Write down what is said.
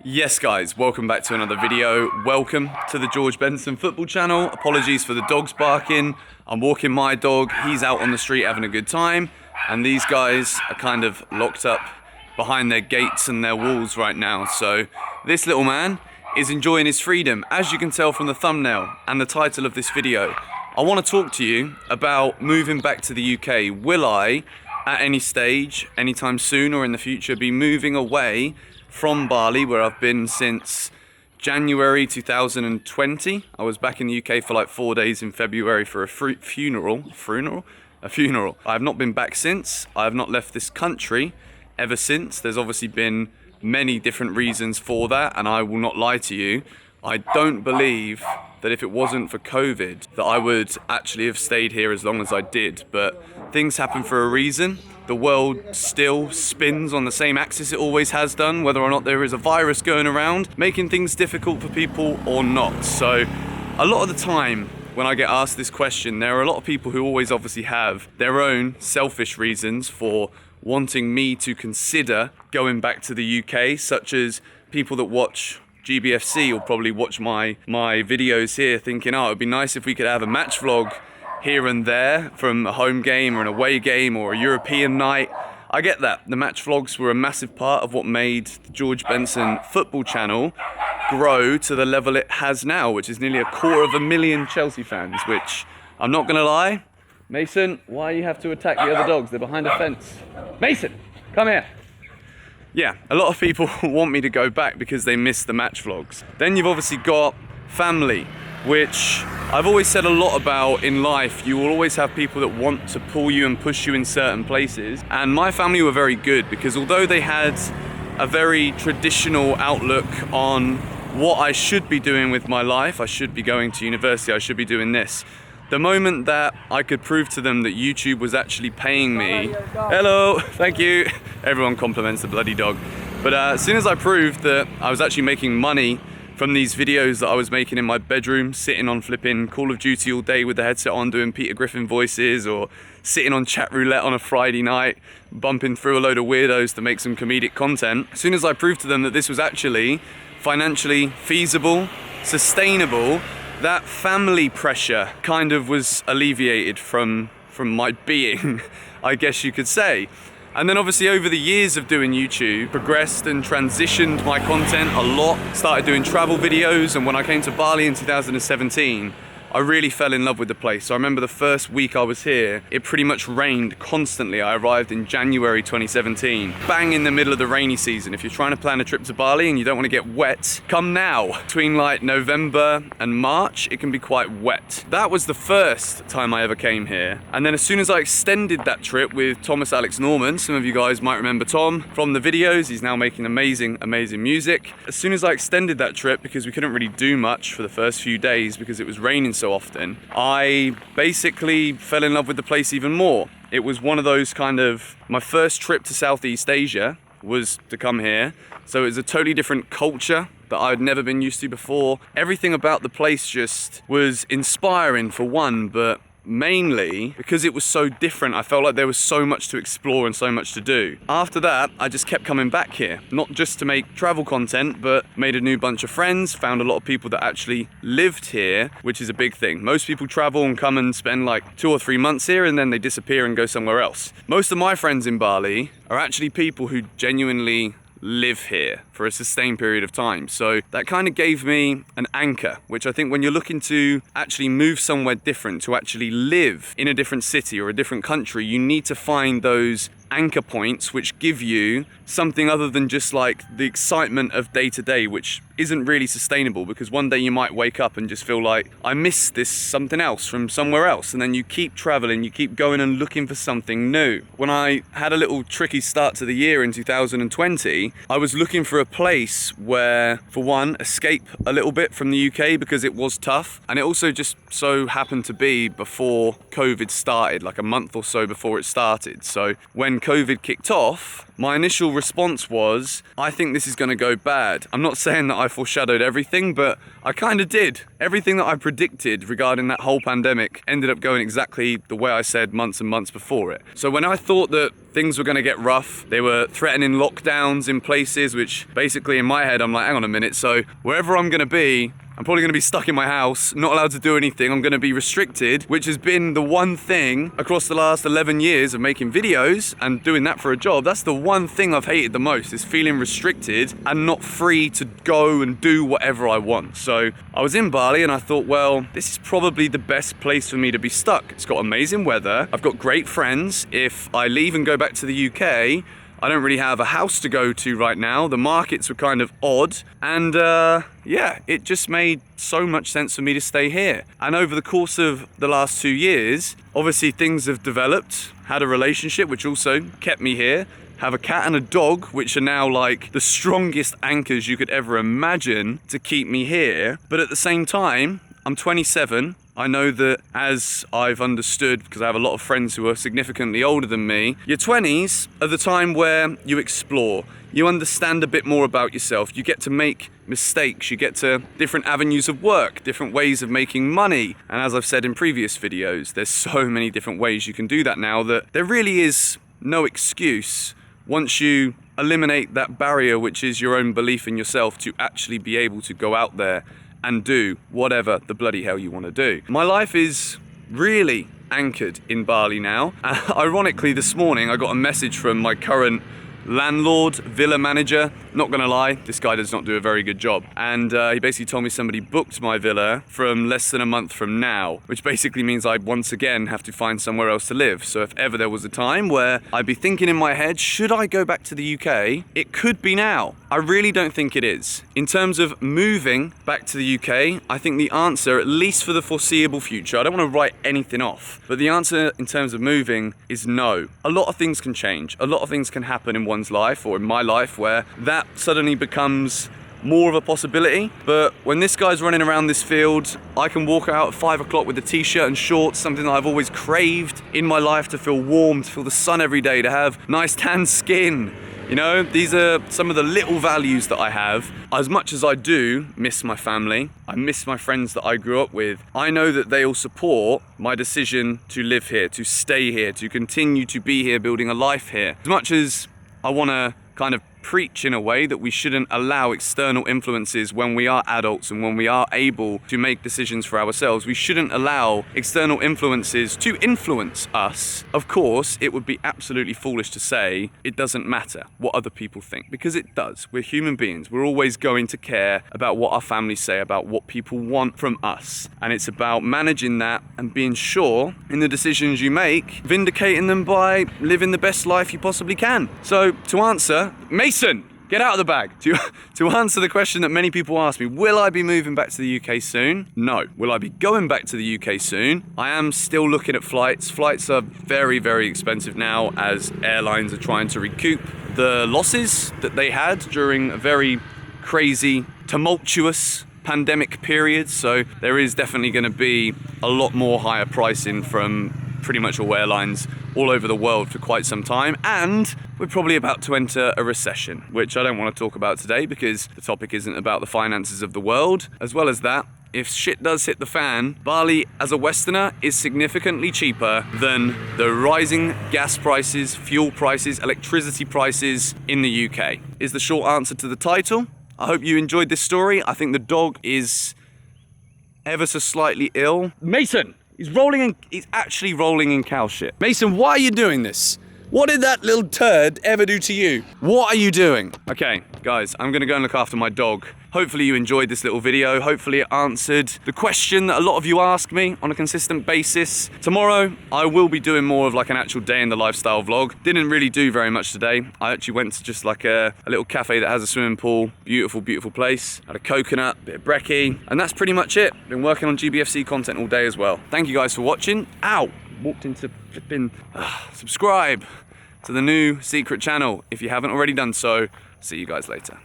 Yes guys, welcome back to another video. Welcome to the George Benson football channel. Apologies for the dogs barking. I'm walking my dog, he's out on the street having a good time, and these guys are kind of locked up behind their gates and their walls right now. So this little man is enjoying his freedom, as you can tell from the thumbnail and the title of this video. I want to talk to you about moving back to the UK. Will I, at any stage, anytime soon or in the future, be moving away from Bali, where I've been since January 2020. I was back in the UK for like 4 days in February for a funeral. I have not been back since. I have not left this country ever since. There's obviously been many different reasons for that, and I will not lie to you. I don't believe that if it wasn't for COVID that I would actually have stayed here as long as I did, but things happen for a reason. The world still spins on the same axis it always has done, whether or not there is a virus going around, making things difficult for people or not. So a lot of the time when I get asked this question, there are a lot of people who always obviously have their own selfish reasons for wanting me to consider going back to the UK, such as people that watch GBFC will probably watch my videos here thinking, oh, it'd be nice if we could have a match vlog here and there from a home game or an away game or a European night. I get that. The match vlogs were a massive part of what made the George Benson football channel grow to the level it has now, which is nearly 250,000 Chelsea fans, which I'm not gonna lie. Mason, why you have to attack the other dogs? They're behind a fence. Mason, come here. Yeah, a lot of people want me to go back because they miss the match vlogs. Then you've obviously got family, which I've always said a lot about in life. You will always have people that want to pull you and push you in certain places. And my family were very good because although they had a very traditional outlook on what I should be doing with my life, I should be going to university, I should be doing this. The moment that I could prove to them that YouTube was actually paying me, hello, thank you, everyone compliments the bloody dog. But as soon as I proved that I was actually making money from these videos that I was making in my bedroom, sitting on flipping Call of Duty all day with the headset on, doing Peter Griffin voices, or sitting on chat roulette on a Friday night, bumping through a load of weirdos to make some comedic content. As soon as I proved to them that this was actually financially feasible, sustainable, that family pressure kind of was alleviated from my being, I guess you could say. And then obviously over the years of doing YouTube, progressed and transitioned my content a lot, started doing travel videos, and when I came to Bali in 2017, I really fell in love with the place. So I remember the first week I was here, it pretty much rained constantly. I arrived in January 2017, bang in the middle of the rainy season. If you're trying to plan a trip to Bali and you don't want to get wet, come now. Between like November and March, it can be quite wet. That was the first time I ever came here. And then as soon as I extended that trip with Thomas Alex Norman, some of you guys might remember Tom from the videos, he's now making amazing music. As soon as I extended that trip, because we couldn't really do much for the first few days because it was raining so often, I basically fell in love with the place even more. It was one of those kind of, my first trip to Southeast Asia was to come here. So it was a totally different culture that I'd never been used to before. Everything about the place just was inspiring for one, but mainly because it was so different, I felt like there was so much to explore and so much to do. After that, I just kept coming back here, not just to make travel content, but made a new bunch of friends, found a lot of people that actually lived here, which is a big thing. Most people travel and come and spend like 2 or 3 months here and then they disappear and go somewhere else. Most of my friends in Bali are actually people who genuinely live here for a sustained period of time. So that kind of gave me an anchor, which I think when you're looking to actually move somewhere different, to actually live in a different city or a different country, you need to find those anchor points which give you something other than just like the excitement of day to day, which isn't really sustainable, because one day you might wake up and just feel like, I miss this something else from somewhere else, and then you keep traveling, you keep going and looking for something new. When I had a little tricky start to the year in 2020, I was looking for a place where, for one, escape a little bit from the UK because it was tough, and it also just so happened to be before COVID started, like a month or so before it started. So when when COVID kicked off, my initial response was, I think this is going to go bad. I'm not saying that I foreshadowed everything, but I kind of did. Everything that I predicted regarding that whole pandemic ended up going exactly the way I said months and months before it. So when I thought that things were going to get rough, they were threatening lockdowns in places, which basically in my head, I'm like, hang on a minute. So wherever I'm going to be, I'm probably going to be stuck in my house, not allowed to do anything. I'm going to be restricted, which has been the one thing across the last 11 years of making videos and doing that for a job. That's the one thing I've hated the most, is feeling restricted and not free to go and do whatever I want. So I was in Bali and I thought, well, this is probably the best place for me to be stuck. It's got amazing weather. I've got great friends. If I leave and go back to the UK, I don't really have a house to go to right now. The markets were kind of odd. And yeah, it just made so much sense for me to stay here. And over the course of the last 2 years, obviously things have developed. Had a relationship, which also kept me here. Have a cat and a dog, which are now like the strongest anchors you could ever imagine to keep me here. But at the same time, I'm 27. I know that, as I've understood, because I have a lot of friends who are significantly older than me, your 20s are the time where you explore. You understand a bit more about yourself. You get to make mistakes. You get to different avenues of work, different ways of making money. And as I've said in previous videos, there's so many different ways you can do that now that there really is no excuse once you eliminate that barrier, which is your own belief in yourself, to actually be able to go out there and do whatever the bloody hell you want to do. My life is really anchored in Bali now. Ironically, this morning I got a message from my current landlord, villa manager. Not gonna lie, this guy does not do a very good job. And he basically told me somebody booked my villa from less than a month from now, which basically means I once again have to find somewhere else to live. So if ever there was a time where I'd be thinking in my head, should I go back to the UK? It could be now. I really don't think it is. In terms of moving back to the UK, I think the answer, at least for the foreseeable future, I don't want to write anything off, but the answer in terms of moving is no. A lot of things can change. A lot of things can happen in one's life, or in my life, where that suddenly becomes more of a possibility. But when this guy's running around this field, I can walk out at 5 o'clock with a t-shirt and shorts, something that I've always craved in my life, to feel warm, to feel the sun every day, to have nice tan skin. You know, these are some of the little values that I have. As much as I do miss my family, I miss my friends that I grew up with, I know that they all support my decision to live here, to stay here, to continue to be here, building a life here. As much as I want to kind of preach in a way that we shouldn't allow external influences when we are adults and when we are able to make decisions for ourselves. We shouldn't allow external influences to influence us. Of course, it would be absolutely foolish to say it doesn't matter what other people think, because it does. We're human beings. We're always going to care about what our families say, about what people want from us. And it's about managing that and being sure in the decisions you make, vindicating them by living the best life you possibly can. So to answer, Mason, get out of the bag. To answer the question that many people ask me, will I be moving back to the UK soon? No. Will I be going back to the UK soon? I am still looking at flights. Flights are very, very expensive now, as airlines are trying to recoup the losses that they had during a very crazy, tumultuous pandemic period. So there is definitely going to be a lot more higher pricing from pretty much all airlines all over the world for quite some time, and we're probably about to enter a recession, which I don't want to talk about today because the topic isn't about the finances of the world. As well as that, if shit does hit the fan, Bali as a Westerner is significantly cheaper than the rising gas prices, fuel prices, electricity prices in the UK, is the short answer to the title. I hope you enjoyed this story. I think the dog is ever so slightly ill. Mason! He's actually rolling in cow shit. Mason, why are you doing this? What did that little turd ever do to you? What are you doing? Okay, guys, I'm gonna go and look after my dog. Hopefully you enjoyed this little video. Hopefully it answered the question that a lot of you ask me on a consistent basis. Tomorrow, I will be doing more of like an actual day in the lifestyle vlog. Didn't really do very much today. I actually went to just like a little cafe that has a swimming pool. Beautiful, beautiful place. Had a coconut, bit of brekkie, and that's pretty much it. Been working on GBFC content all day as well. Thank you guys for watching. Ow! Walked into flipping... subscribe to the new secret channel if you haven't already done so. See you guys later.